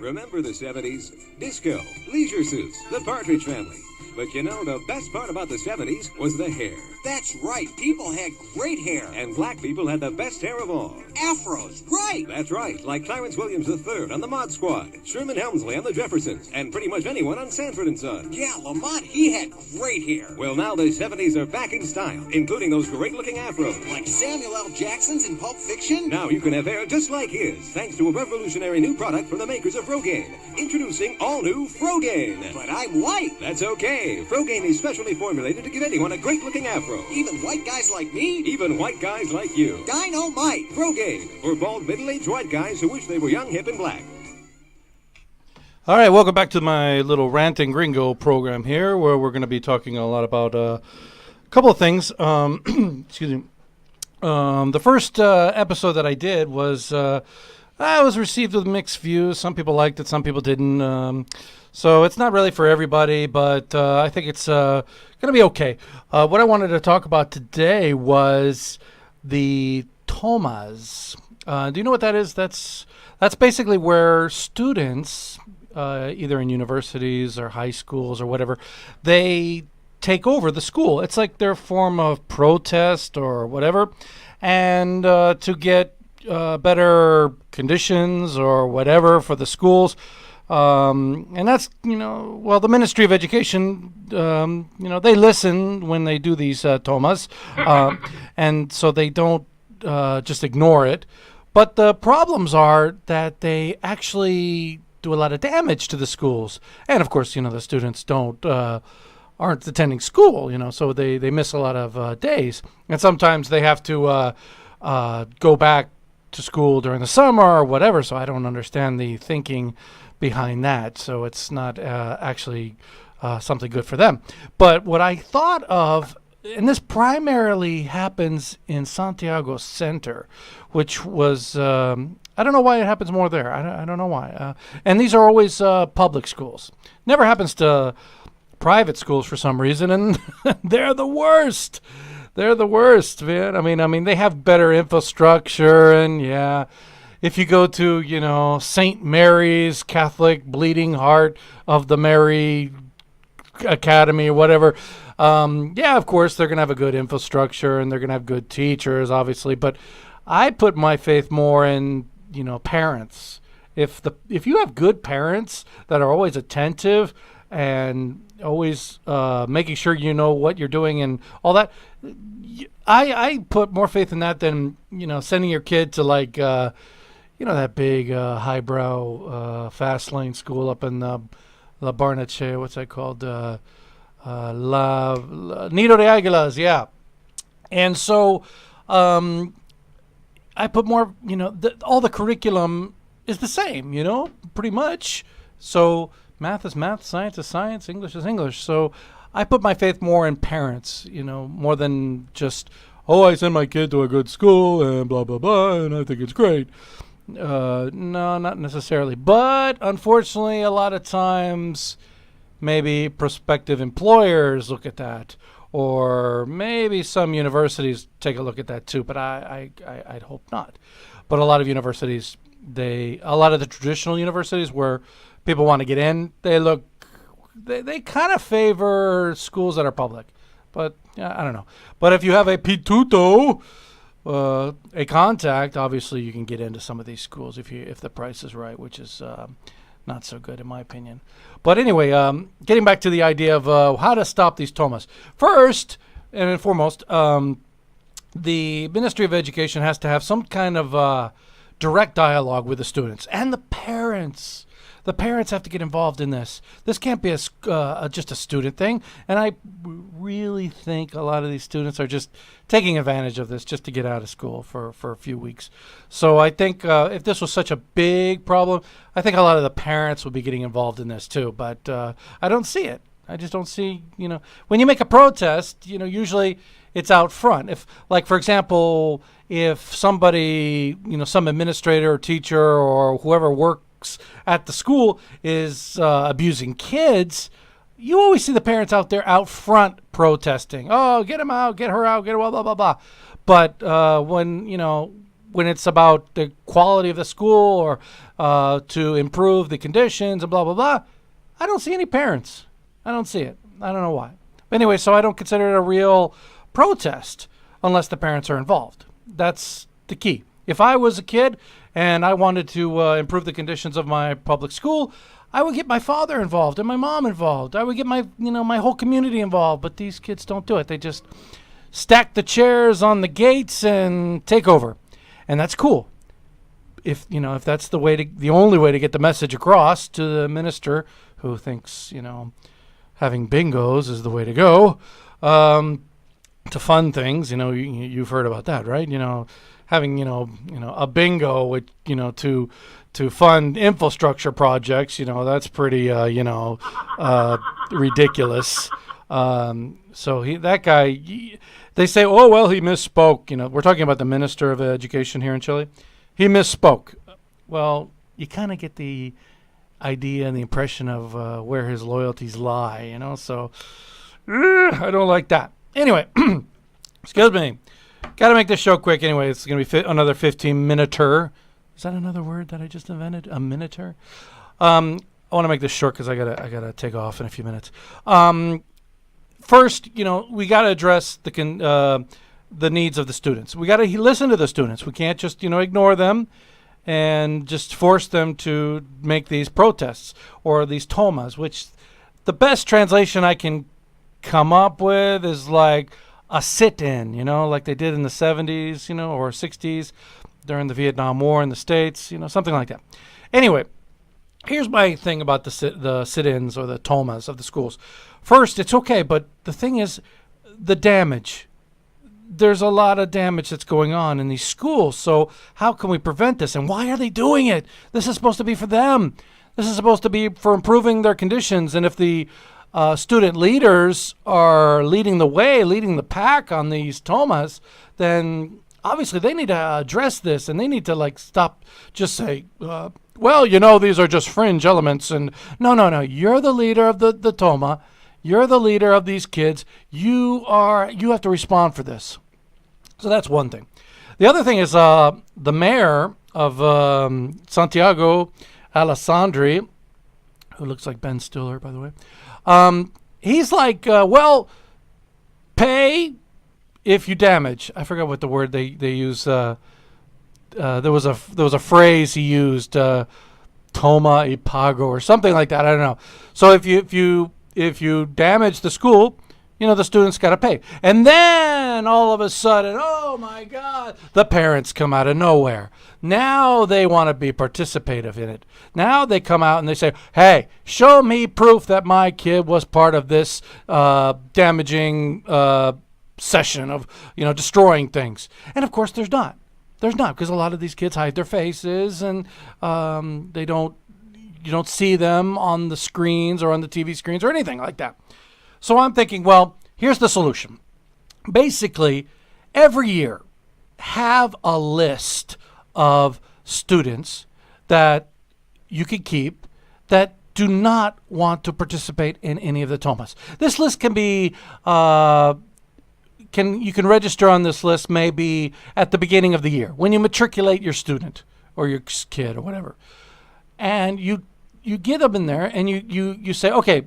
Remember the 70s? Disco, leisure suits, the Partridge Family. But you know, the best part about the 70s was the hair. That's right. People had great hair. And black people had the best hair of all. Afros, right. That's right. Like Clarence Williams III on the Mod Squad, Sherman Hemsley on the Jeffersons, and pretty much anyone on Sanford and Son. Yeah, Lamont, he had great hair. Well, now the 70s are back in style, including those great-looking afros. Like Samuel L. Jackson's in Pulp Fiction? Now you can have hair just like his, thanks to a revolutionary new product from the makers of Rogaine. Introducing all-new Frogaine. But I'm white. That's okay. Frogaine is specially formulated to give anyone a great-looking afro. Even white guys like me? Even white guys like you. Dynamite. Frogaine, for bald, middle-aged white guys who wish they were young, hip, and black. All right, welcome back to my little Ranting Gringo program here, where we're going to be talking a lot about a couple of things. Excuse me. The first episode that I did was received with mixed views. Some people liked it, some people didn't. So it's not really for everybody, but I think it's going to be okay. What I wanted to talk about today was the Tomas. Do you know what that is? That's basically where students, either in universities or high schools or whatever, they take over the school. It's like their form of protest or whatever, and to get better conditions or whatever for the schools. And that's, the Ministry of Education, they listen when they do these Tomas, and so they don't just ignore it. But the problems are that they actually do a lot of damage to the schools. And, of course, the students aren't attending school, so they miss a lot of days. And sometimes they have to go back to school during the summer or whatever, so I don't understand the thinking behind that. So it's not actually something good for them. But what I thought of, and this primarily happens in Santiago Center, which was, I don't know why it happens more there. I don't know why. And these are always public schools. Never happens to private schools for some reason, and they're the worst. They're the worst, man. I mean, they have better infrastructure, and yeah, if you go to, St. Mary's Catholic Bleeding Heart of the Mary Academy or whatever, yeah, of course, they're going to have a good infrastructure, and they're going to have good teachers, obviously, but I put my faith more in, parents. If you have good parents that are always attentive and always making sure you know what you're doing and all that, I put more faith in that than sending your kid to like that big highbrow fast lane school up in La Barnechea. What's that called? Nido de Aguilas, yeah. And so I put more. All the curriculum is the same. Pretty much. So math is math, science is science, English is English. So I put my faith more in parents, more than just, I send my kid to a good school and blah, blah, blah, and I think it's great. No, not necessarily. But unfortunately, a lot of times, maybe prospective employers look at that, or maybe some universities take a look at that too, but I'd hope not. But a lot of universities, a lot of the traditional universities where people want to get in, they kind of favor schools that are public. But I don't know. But if you have a pituto, a contact, obviously you can get into some of these schools if the price is right, which is not so good in my opinion. But anyway, getting back to the idea of how to stop these Tomas. First and foremost, the Ministry of Education has to have some kind of direct dialogue with the students and the parents. The parents have to get involved in this. This can't be just a student thing. And I really think a lot of these students are just taking advantage of this just to get out of school for a few weeks. So I think if this was such a big problem, I think a lot of the parents would be getting involved in this too. But I don't see it. I just don't see, when you make a protest, usually it's out front. If, like, for example, if somebody, some administrator or teacher or whoever works at the school is abusing kids, you always see the parents out there out front protesting. Oh, get him out, get her out, get her, blah, blah, blah, blah. But when, when it's about the quality of the school or to improve the conditions and blah, blah, blah, I don't see any parents. I don't see it. I don't know why. But anyway, so I don't consider it a real protest unless the parents are involved. That's the key. If I was a kid and I wanted to improve the conditions of my public school, I would get my father involved and my mom involved. I would get my whole community involved. But these kids don't do it. They just stack the chairs on the gates and take over, and that's cool. If that's the only way to get the message across to the minister who thinks having bingos is the way to go to fund things. You've heard about that, right? Having a bingo with to fund infrastructure projects. That's pretty ridiculous. So that guy, they say, oh well, he misspoke. We're talking about the Minister of Education here in Chile. He misspoke. Well, you kind of get the idea and the impression of where his loyalties lie. So I don't like that. Anyway, excuse me. Got to make this show quick. Anyway, it's going to be another 15-minuter. Is that another word that I just invented? A minuter? I want to make this short because I gotta take off in a few minutes. First, we got to address the needs of the students. We got to listen to the students. We can't just ignore them and just force them to make these protests or these tomas, which the best translation I can come up with is like a sit-in, like they did in the 70s, or 60s during the Vietnam War in the States, something like that. Anyway, here's my thing about the sit-ins or the tomas of the schools. First, it's okay, but the thing is the damage. There's a lot of damage that's going on in these schools, so how can we prevent this? And why are they doing it? This is supposed to be for them. This is supposed to be for improving their conditions, and if the student leaders are leading the way, leading the pack on these tomas, then obviously they need to address this, and they need to stop just say, well, these are just fringe elements. And no, you're the leader of the toma. You're the leader of these kids. You have to respond for this. So that's one thing. The other thing is the mayor of Santiago Alessandri, who looks like Ben Stiller, by the way. He's like, well, pay if you damage. I forgot what the word they use. There was a phrase he used, toma y pago or something like that. I don't know. So if you damage the school, the students got to pay. And then all of a sudden, oh my God, the parents come out of nowhere. Now they want to be participative in it. Now they come out and they say, hey, show me proof that my kid was part of this damaging session of, destroying things. And of course there's not. There's not, because a lot of these kids hide their faces and you don't see them on the screens or on the TV screens or anything like that. So I'm thinking, well, here's the solution. Basically, every year, have a list of students that you can keep that do not want to participate in any of the tomas. This list can be, you can register on this list maybe at the beginning of the year when you matriculate your student or your kid or whatever. And you get them in there and you say, okay,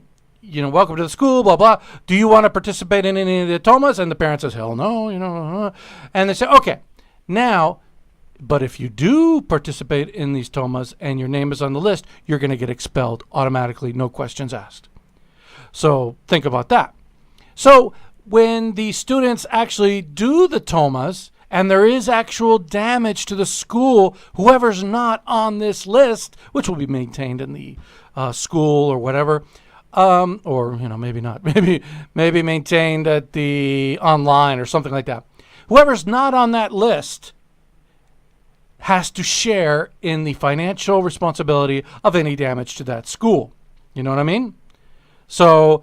welcome to the school, blah, blah. Do you want to participate in any of the tomas? And the parent says, hell no, And they say, okay, now, but if you do participate in these tomas and your name is on the list, you're going to get expelled automatically, no questions asked. So think about that. So when the students actually do the tomas and there is actual damage to the school, whoever's not on this list, which will be maintained in the school or whatever, or maybe not, maybe maintained at the online or something like that. Whoever's not on that list has to share in the financial responsibility of any damage to that school. You know what I mean? So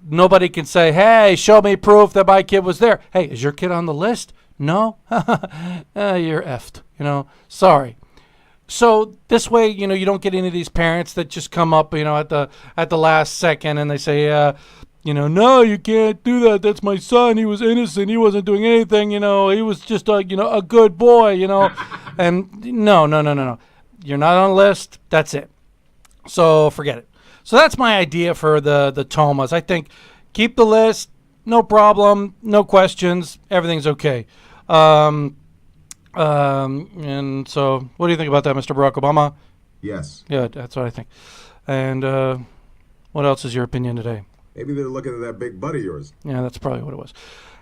nobody can say, hey, show me proof that my kid was there. Hey, is your kid on the list? No? You're effed. Sorry. So this way, you don't get any of these parents that just come up, at the last second and they say, no, you can't do that. That's my son. He was innocent. He wasn't doing anything. He was just a good boy. And no. You're not on the list. That's it. So forget it. So that's my idea for the Tomas. I think keep the list. No problem. No questions. Everything's okay. And so what do you think about that, Mr. Barack Obama? Yes. Yeah, that's what I think. And what else is your opinion today? Maybe they're looking at that big butt of yours. Yeah, that's probably what it was.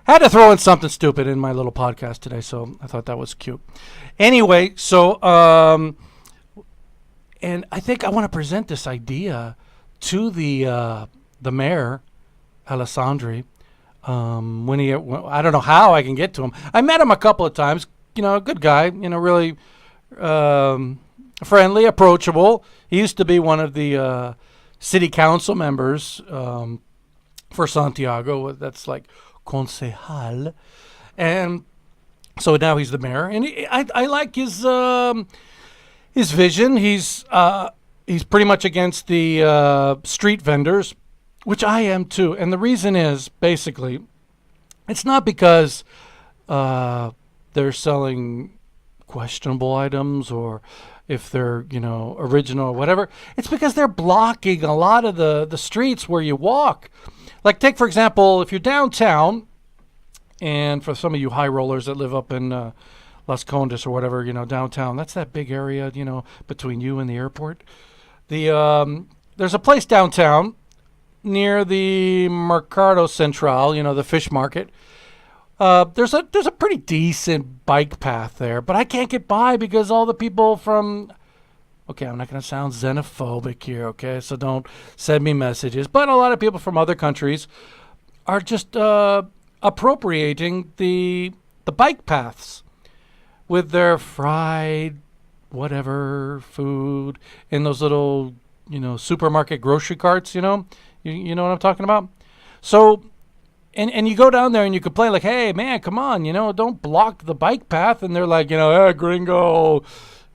Had to throw in something stupid in my little podcast today, so I thought that was cute. Anyway, so and I think I want to present this idea to the mayor, Alessandri. I don't know how I can get to him. I met him a couple of times. A good guy. Really friendly, approachable. He used to be one of the city council members for Santiago. That's like concejal, and so now he's the mayor. And I like his vision. He's pretty much against the street vendors, which I am too. And the reason is basically, it's not because they're selling questionable items or if they're original or whatever. It's because they're blocking a lot of the streets where you walk. Like take for example, if you're downtown, and for some of you high rollers that live up in Las Condes or whatever, downtown, that's that big area, between you and the airport. There's a place downtown near the Mercado Central, the fish market. There's a pretty decent bike path there, but I can't get by because all the people from, okay, I'm not going to sound xenophobic here, okay, so don't send me messages, but a lot of people from other countries are just appropriating the bike paths with their fried whatever food in those little, supermarket grocery carts, you know what I'm talking about? So, and you go down there and you complain like, hey, man, come on, don't block the bike path. And they're like, hey, gringo,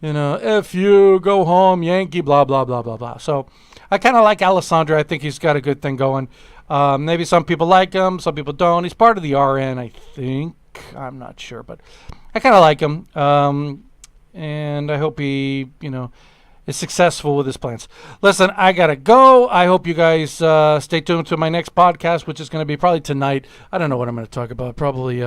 F you, go home, Yankee, blah, blah, blah, blah, blah. So I kind of like Alessandro. I think he's got a good thing going. Maybe some people like him, some people don't. He's part of the RN, I think. I'm not sure, but I kind of like him. And I hope he, is successful with his plans. Listen, I got to go. I hope you guys stay tuned to my next podcast, which is going to be probably tonight. I don't know what I'm going to talk about. Probably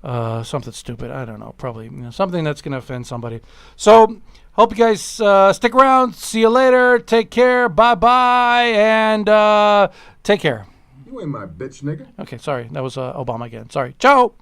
something stupid. I don't know. Probably something that's going to offend somebody. So hope you guys stick around. See you later. Take care. Bye-bye. And take care. You ain't my bitch, nigga. Okay, sorry. That was Obama again. Sorry. Ciao.